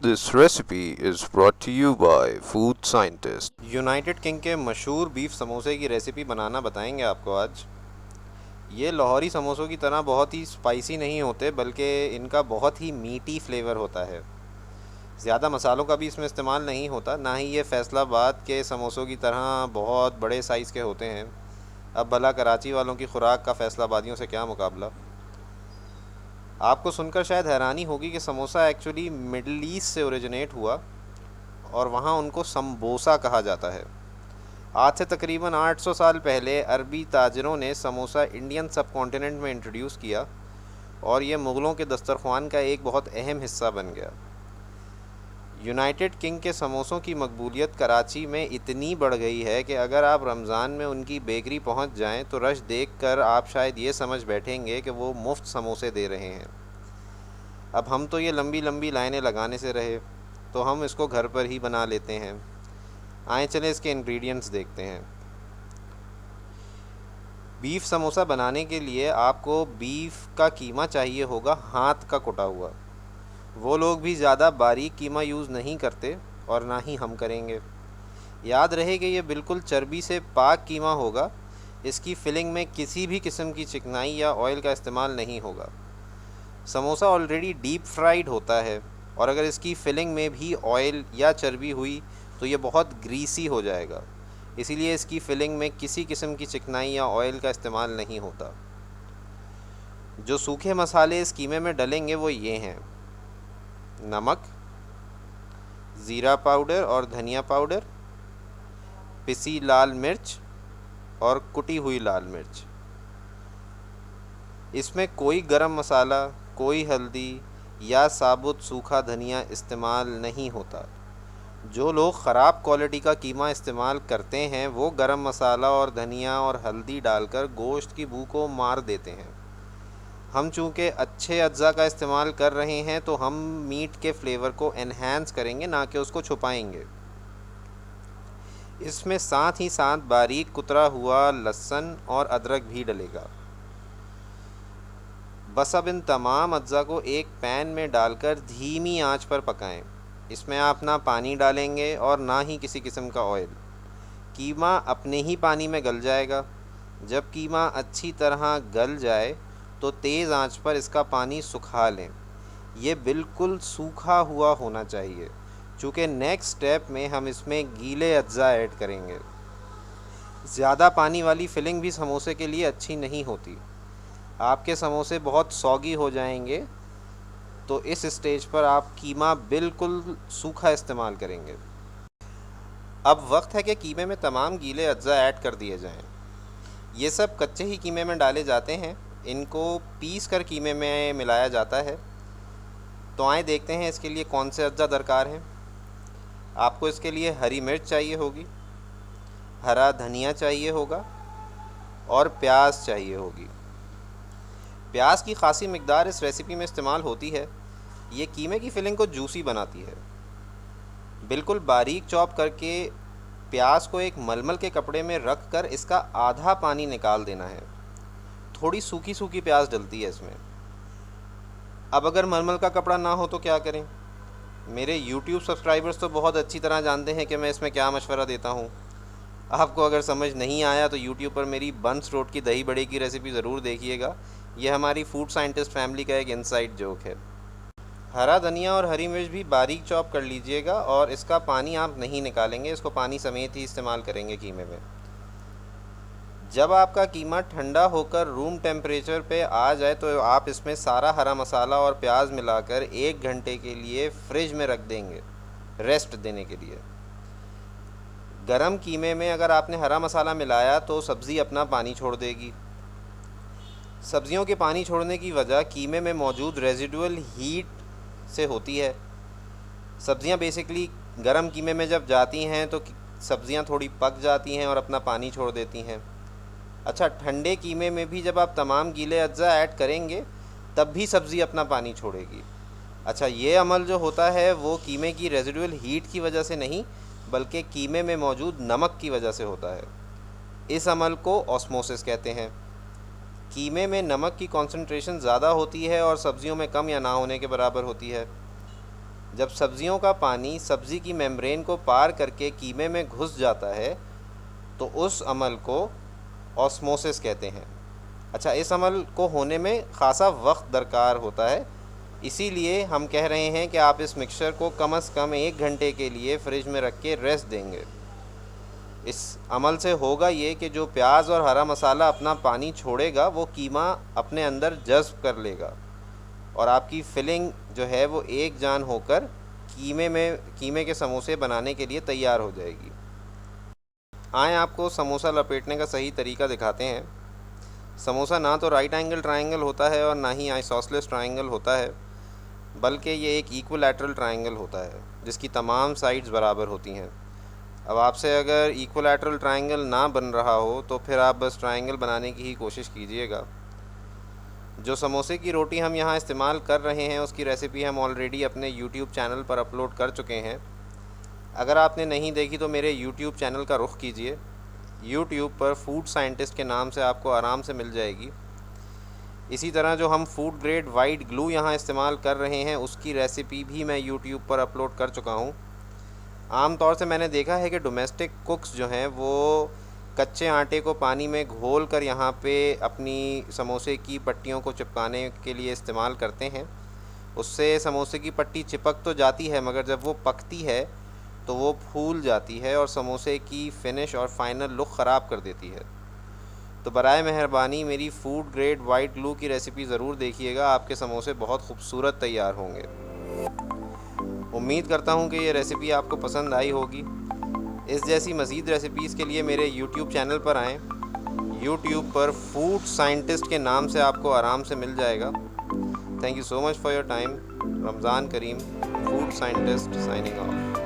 This recipe is brought to you by Food Scientist. United king के मशहूर beef समोसे की रेसिपी बनाना बताएंगे आपको आज। ये लाहौरी समोसों की तरह बहुत ही स्पाइसी नहीं होते, बल्कि इनका बहुत ही मीठी फ्लेवर होता है। ज़्यादा मसालों का भी इसमें इस्तेमाल नहीं होता, ना ही ये फैसलाबाद के समोसों की तरह बहुत बड़े साइज़ के होते हैं। अब भला कराची वालों की खुराक का फैसलाबादियों से क्या मुकाबला। आपको सुनकर शायद हैरानी होगी कि समोसा एक्चुअली मिडल ईस्ट से ओरिजिनेट हुआ और वहाँ उनको समबोसा कहा जाता है। आज से तकरीबन 800 साल पहले अरबी ताजरों ने समोसा इंडियन सब कॉन्टिनेंट में इंट्रोड्यूस किया और ये मुग़लों के दस्तरख्वान का एक बहुत अहम हिस्सा बन गया। यूनाइटेड किंग के समोसों की मकबूलियत कराची में इतनी बढ़ गई है कि अगर आप रमज़ान में उनकी बेकरी पहुंच जाएं तो रश देखकर आप शायद ये समझ बैठेंगे कि वो मुफ्त समोसे दे रहे हैं। अब हम तो ये लंबी लंबी लाइनें लगाने से रहे, तो हम इसको घर पर ही बना लेते हैं। आए चलें इसके इंग्रेडिएंट्स देखते हैं। बीफ समोसा बनाने के लिए आपको बीफ का कीमा चाहिए होगा, हाथ का कुटा हुआ। वो लोग भी ज़्यादा बारीक कीमा यूज़ नहीं करते और ना ही हम करेंगे। याद रहे कि ये बिल्कुल चर्बी से पाक कीमा होगा। इसकी फिलिंग में किसी भी किस्म की चिकनाई या ऑयल का इस्तेमाल नहीं होगा। समोसा ऑलरेडी डीप फ्राइड होता है और अगर इसकी फिलिंग में भी ऑयल या चर्बी हुई तो ये बहुत ग्रीसी हो जाएगा। इसीलिए इसकी फिलिंग में किसी किस्म की चिकनाई या ऑयल का इस्तेमाल नहीं होता। जो सूखे मसाले इस कीमे में डलेंगे वो ये हैं: नमक, ज़ीरा पाउडर और धनिया पाउडर, पिसी लाल मिर्च और कुटी हुई लाल मिर्च। इसमें कोई गरम मसाला, कोई हल्दी या साबुत सूखा धनिया इस्तेमाल नहीं होता। जो लोग ख़राब क्वालिटी का कीमा इस्तेमाल करते हैं वो गरम मसाला और धनिया और हल्दी डालकर गोश्त की बू को मार देते हैं। हम चूँकि अच्छे अज्जा का इस्तेमाल कर रहे हैं तो हम मीट के फ्लेवर को एनहांस करेंगे, ना कि उसको छुपाएंगे। इसमें साथ ही साथ बारीक कुतरा हुआ लहसुन और अदरक भी डलेगा। बस अब इन तमाम अज्जा को एक पैन में डालकर धीमी आंच पर पकाएं। इसमें आप ना पानी डालेंगे और ना ही किसी किस्म का ऑयल। कीमा अपने ही पानी में गल जाएगा। जब कीमा अच्छी तरह गल जाए तो तेज़ आंच पर इसका पानी सुखा लें। ये बिल्कुल सूखा हुआ होना चाहिए, चूँकि नेक्स्ट स्टेप में हम इसमें गीले अज्जा ऐड करेंगे। ज़्यादा पानी वाली फिलिंग भी समोसे के लिए अच्छी नहीं होती। आपके समोसे बहुत सॉगी हो जाएंगे, तो इस स्टेज पर आप कीमा बिल्कुल सूखा इस्तेमाल करेंगे। अब वक्त है कि कीमे में तमाम गीले अज्जा ऐड कर दिए जाएं। ये सब कच्चे ही कीमे में डाले जाते हैं, इनको पीस कर कीमे में मिलाया जाता है। तो आए देखते हैं इसके लिए कौन से अज्जा दरकार हैं। आपको इसके लिए हरी मिर्च चाहिए होगी, हरा धनिया चाहिए होगा और प्याज चाहिए होगी। प्याज की खासी मिकदार इस रेसिपी में इस्तेमाल होती है। ये कीमे की फिलिंग को जूसी बनाती है। बिल्कुल बारीक चॉप करके प्याज को एक मलमल के कपड़े में रख कर इसका आधा पानी निकाल देना है। थोड़ी सूखी सूखी प्याज डलती है इसमें। अब अगर मलमल का कपड़ा ना हो तो क्या करें। मेरे YouTube सब्सक्राइबर्स तो बहुत अच्छी तरह जानते हैं कि मैं इसमें क्या मशवरा देता हूँ। आपको अगर समझ नहीं आया तो YouTube पर मेरी बंस रोड की दही बड़े की रेसिपी ज़रूर देखिएगा। यह हमारी फूड साइंटिस्ट फैमिली का एक इनसाइड जोक है। हरा धनिया और हरी मिर्च भी बारीक चॉप कर लीजिएगा और इसका पानी आप नहीं निकालेंगे, इसको पानी समेत ही इस्तेमाल करेंगे कीमे में। जब आपका कीमा ठंडा होकर रूम टेम्परेचर पे आ जाए तो आप इसमें सारा हरा मसाला और प्याज मिलाकर 1 घंटे के लिए फ्रिज में रख देंगे, रेस्ट देने के लिए। गरम कीमे में अगर आपने हरा मसाला मिलाया तो सब्ज़ी अपना पानी छोड़ देगी। सब्ज़ियों के पानी छोड़ने की वजह कीमे में मौजूद रेजिडुअल हीट से होती है। सब्ज़ियां बेसिकली गरम कीमे में जब जाती हैं तो सब्ज़ियां थोड़ी पक जाती हैं और अपना पानी छोड़ देती हैं। अच्छा, ठंडे कीमे में भी जब आप तमाम गीले अज्जा ऐड करेंगे तब भी सब्ज़ी अपना पानी छोड़ेगी। अच्छा, ये अमल जो होता है वो कीमे की रेजिडुअल हीट की वजह से नहीं, बल्कि कीमे में मौजूद नमक की वजह से होता है। इस अमल को ऑस्मोसिस कहते हैं। कीमे में नमक की कॉन्सेंट्रेशन ज़्यादा होती है और सब्ज़ियों में कम या ना होने के बराबर होती है। जब सब्जियों का पानी सब्ज़ी की मेम्ब्रेन को पार करके कीमे में घुस जाता है तो उस अमल को ऑस्मोसिस कहते हैं। अच्छा, इस अमल को होने में ख़ासा वक्त दरकार होता है, इसीलिए हम कह रहे हैं कि आप इस मिक्सचर को कम से कम 1 घंटे के लिए फ्रिज में रख के रेस्ट देंगे। इस अमल से होगा ये कि जो प्याज और हरा मसाला अपना पानी छोड़ेगा वो कीमा अपने अंदर जज़्ब कर लेगा और आपकी फिलिंग जो है वो एक जान होकर कीमे के समोसे बनाने के लिए तैयार हो जाएगी। आए आपको समोसा लपेटने का सही तरीका दिखाते हैं। समोसा ना तो राइट एंगल ट्रायंगल होता है और ना ही आइसोसेलेस ट्रायंगल होता है, बल्कि ये एक इक्विलैटरल ट्रायंगल होता है जिसकी तमाम साइड्स बराबर होती हैं। अब आपसे अगर इक्विलैटरल ट्रायंगल ना बन रहा हो तो फिर आप बस ट्रायंगल बनाने की ही कोशिश कीजिएगा। जो समोसे की रोटी हम यहाँ इस्तेमाल कर रहे हैं उसकी रेसिपी हम ऑलरेडी अपने यूट्यूब चैनल पर अपलोड कर चुके हैं। अगर आपने नहीं देखी तो मेरे यूट्यूब चैनल का रुख कीजिए। यूट्यूब पर फूड साइंटिस्ट के नाम से आपको आराम से मिल जाएगी। इसी तरह जो हम फूड ग्रेड वाइट ग्लू यहाँ इस्तेमाल कर रहे हैं उसकी रेसिपी भी मैं यूट्यूब पर अपलोड कर चुका हूँ। आम तौर से मैंने देखा है कि डोमेस्टिक कुक्स जो हैं वो कच्चे आटे को पानी में घोल कर यहाँ पे अपनी समोसे की पट्टियों को चिपकाने के लिए इस्तेमाल करते हैं। उससे समोसे की पट्टी चिपक तो जाती है मगर जब वो पकती है तो वो फूल जाती है और समोसे की फिनिश और फाइनल लुक ख़राब कर देती है। तो बराए मेहरबानी मेरी फूड ग्रेड वाइट ग्लू की रेसिपी ज़रूर देखिएगा, आपके समोसे बहुत खूबसूरत तैयार होंगे। उम्मीद करता हूँ कि ये रेसिपी आपको पसंद आई होगी। इस जैसी मज़ीद रेसिपीज़ के लिए मेरे यूट्यूब चैनल पर आएँ। यूट्यूब पर फूड साइंटिस्ट के नाम से आपको आराम से मिल जाएगा। Thank you so much for your time. Ramzan करीम। Food scientist signing of.